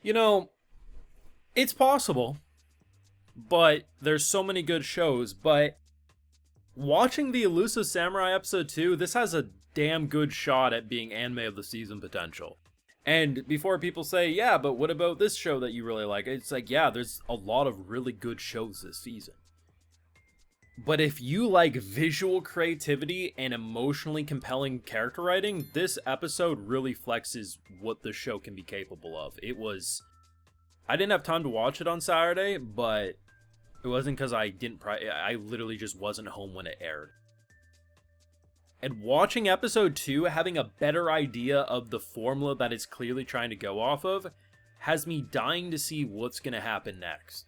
You know, it's possible, but there's so many good shows. But watching the Elusive Samurai episode 2, this has a damn good shot at being anime of the season potential. And before people say, yeah, but what about this show that you really like? It's like, yeah, there's a lot of really good shows this season. But if you like visual creativity and emotionally compelling character writing, this episode really flexes what the show can be capable of. It was. I didn't have time to watch it on Saturday, but it wasn't because I didn't. I literally just wasn't home when it aired. And watching episode 2, having a better idea of the formula that it's clearly trying to go off of, has me dying to see what's going to happen next.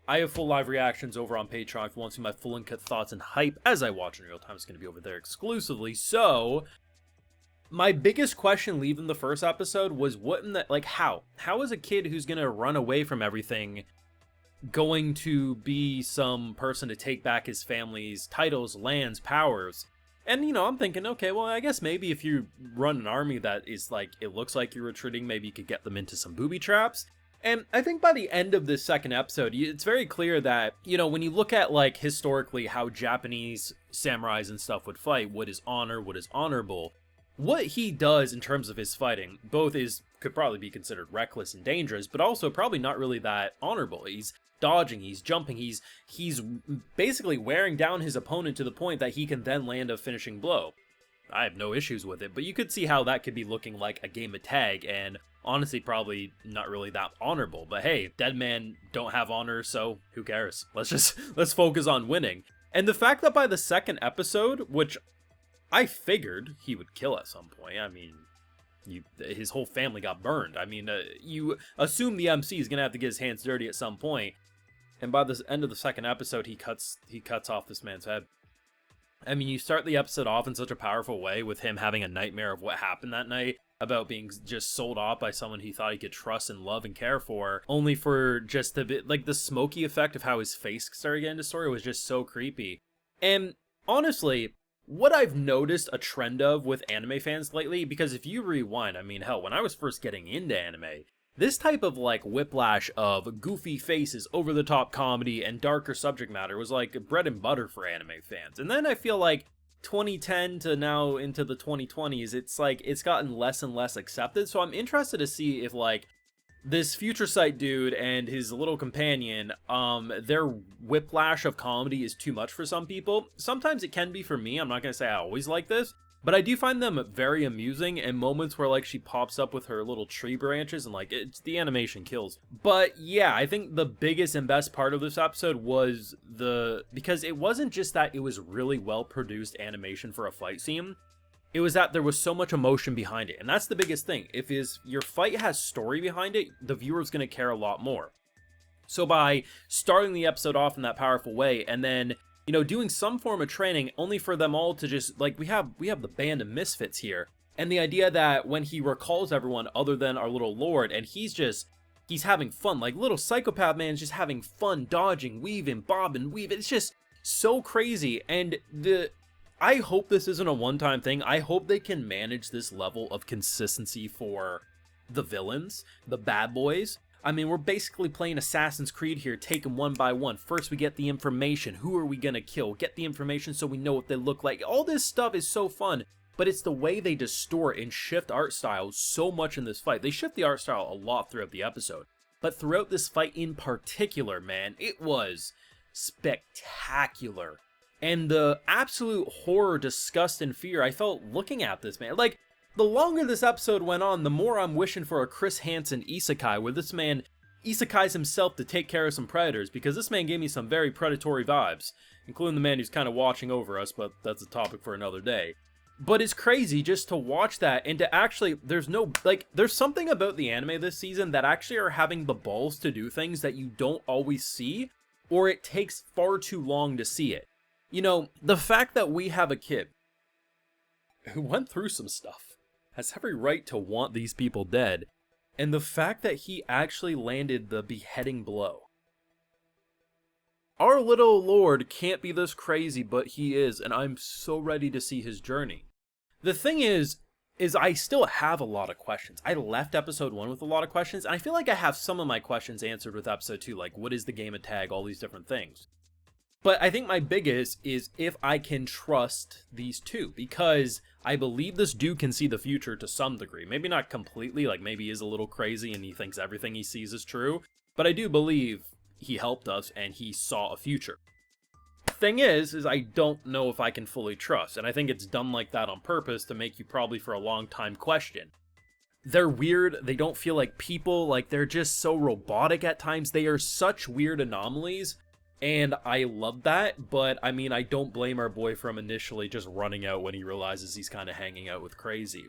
I have full live reactions over on Patreon if you want to see my full uncut thoughts and hype as I watch in real time. It's going to be over there exclusively. So, my biggest question leaving the first episode was what in the, like, how? How is a kid who's going to run away from everything going to be some person to take back his family's titles, lands, powers? And, you know, I'm thinking, okay, well, I guess maybe if you run an army that is, like, it looks like you're retreating, maybe you could get them into some booby traps. And I think by the end of this second episode, it's very clear that, you know, when you look at, like, historically how Japanese samurais and stuff would fight, what is honor, what is honorable, what he does in terms of his fighting, both could probably be considered reckless and dangerous, but also probably not really that honorable. He's dodging, he's jumping, he's basically wearing down his opponent to the point that he can then land a finishing blow. I have no issues with it, but you could see how that could be looking like a game of tag, and honestly probably not really that honorable. But hey, dead men don't have honor, so who cares? Let's focus on winning. And the fact that by the second episode, which I figured he would kill at some point, I mean, his whole family got burned. I mean, you assume the MC is gonna have to get his hands dirty at some point. And by the end of the second episode, he cuts off this man's head. I mean, you start the episode off in such a powerful way with him having a nightmare of what happened that night, about being just sold off by someone he thought he could trust and love and care for, only for just a bit, like, the smoky effect of how his face started getting distorted was just so creepy. And honestly, what I've noticed a trend of with anime fans lately, because if you rewind, I mean, hell, when I was first getting into anime, this type of, like, whiplash of goofy faces, over-the-top comedy, and darker subject matter was, like, bread and butter for anime fans. And then I feel like 2010 to now into the 2020s, it's, like, it's gotten less and less accepted. So I'm interested to see if, like, this Future Sight dude and his little companion, their whiplash of comedy is too much for some people. Sometimes it can be for me. I'm not going to say I always like this. But I do find them very amusing, and moments where, like, she pops up with her little tree branches and, like, the animation kills. But yeah, I think the biggest and best part of this episode was because it wasn't just that it was really well produced animation for a fight scene. It was that there was so much emotion behind it, and that's the biggest thing. If your fight has story behind it, the viewer's going to care a lot more. So by starting the episode off in that powerful way, and then, you know, doing some form of training only for them all to just, like, we have the band of misfits here. And the idea that when he recalls everyone other than our little lord, and he's having fun, like, little psychopath man's just having fun, dodging, weaving, bobbing, weaving. It's just so crazy. And I hope this isn't a one-time thing. I hope they can manage this level of consistency for the villains, the bad boys. I mean, we're basically playing Assassin's Creed here, taking one by one. First, we get the information. Who are we gonna kill? Get the information so we know what they look like. All this stuff is so fun, but it's the way they distort and shift art styles so much in this fight. They shift the art style a lot throughout the episode, but throughout this fight in particular, man, it was spectacular. And the absolute horror, disgust, and fear I felt looking at this, man. Like, the longer this episode went on, the more I'm wishing for a Chris Hansen isekai, where this man isekais himself to take care of some predators, because this man gave me some very predatory vibes, including the man who's kind of watching over us, but that's a topic for another day. But it's crazy just to watch that, and to actually, there's something about the anime this season that actually are having the balls to do things that you don't always see, or it takes far too long to see it. You know, the fact that we have a kid who went through some stuff has every right to want these people dead, and the fact that he actually landed the beheading blow. Our little lord can't be this crazy, but he is, and I'm so ready to see his journey. The thing is, is I still have a lot of questions. I left episode 1 with a lot of questions, and I feel like I have some of my questions answered with episode 2, like what is the game of tag, all these different things. But I think my biggest is if I can trust these two, because I believe this dude can see the future to some degree. Maybe not completely, like maybe he's a little crazy and he thinks everything he sees is true, but I do believe he helped us and he saw a future. Thing is I don't know if I can fully trust, and I think it's done like that on purpose to make you probably for a long time question. They're weird, they don't feel like people, like they're just so robotic at times. They are such weird anomalies, and I love that, but I mean, I don't blame our boy from initially just running out when he realizes he's kind of hanging out with crazy.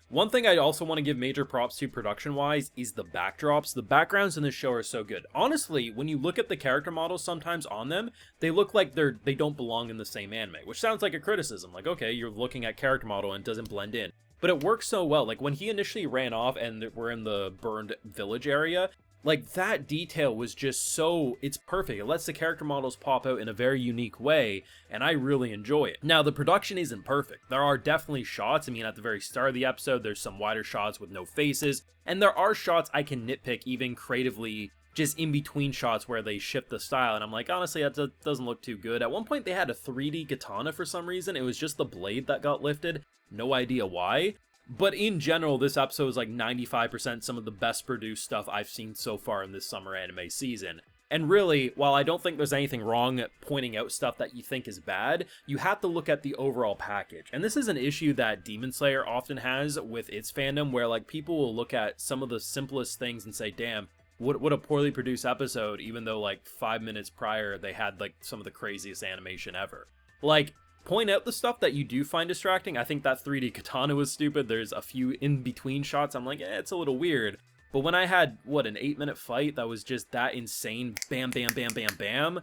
One thing I also want to give major props to production-wise is the backdrops. The backgrounds in this show are so good. Honestly, when you look at the character models sometimes on them, they look like they don't belong in the same anime, which sounds like a criticism. Like, okay, you're looking at character model and it doesn't blend in. But it works so well. Like, when he initially ran off and we're in the burned village area, like, that detail was just so, it's perfect. It lets the character models pop out in a very unique way, and I really enjoy it. Now, the production isn't perfect. There are definitely shots. I mean, at the very start of the episode, there's some wider shots with no faces, and there are shots I can nitpick even creatively, just in between shots where they shift the style, and I'm like, honestly, that doesn't look too good. At one point, they had a 3D katana for some reason. It was just the blade that got lifted. No idea why. But in general, this episode is like 95% some of the best produced stuff I've seen so far in this summer anime season. And really, while I don't think there's anything wrong pointing out stuff that you think is bad, you have to look at the overall package. And this is an issue that Demon Slayer often has with its fandom, where like people will look at some of the simplest things and say, damn, what a poorly produced episode, even though like 5 minutes prior they had like some of the craziest animation ever. Like, point out the stuff that you do find distracting. I think that 3D katana was stupid. There's a few in-between shots I'm like, it's a little weird. But when I had, an 8-minute fight that was just that insane, bam, bam, bam, bam, bam,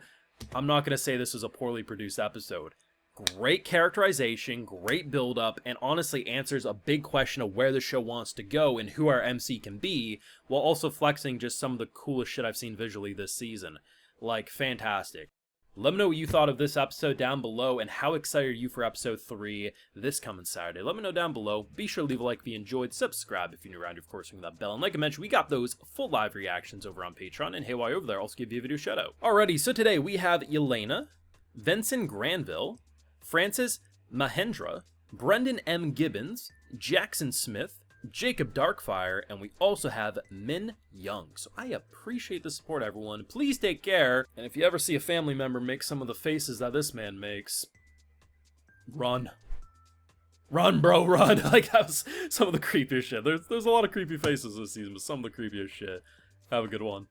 I'm not going to say this was a poorly produced episode. Great characterization, great build-up, and honestly answers a big question of where the show wants to go and who our MC can be, while also flexing just some of the coolest shit I've seen visually this season. Like, fantastic. Let me know what you thought of this episode down below, and how excited are you for episode 3 this coming Saturday. Let me know down below. Be sure to leave a like if you enjoyed, subscribe if you're new around, of course, ring that bell. And like I mentioned, we got those full live reactions over on Patreon, and hey, while you're over there, I'll also give you a video shout out. Alrighty, so today we have Yelena, Vincent Granville, Francis Mahendra, Brendan M. Gibbons, Jackson Smith, Jacob Darkfire, and we also have Min Young. So I appreciate the support, everyone. Please take care, and if you ever see a family member make some of the faces that this man makes, run. Run, bro, run. Like, that was some of the creepiest shit. There's a lot of creepy faces this season, but some of the creepiest shit. Have a good one.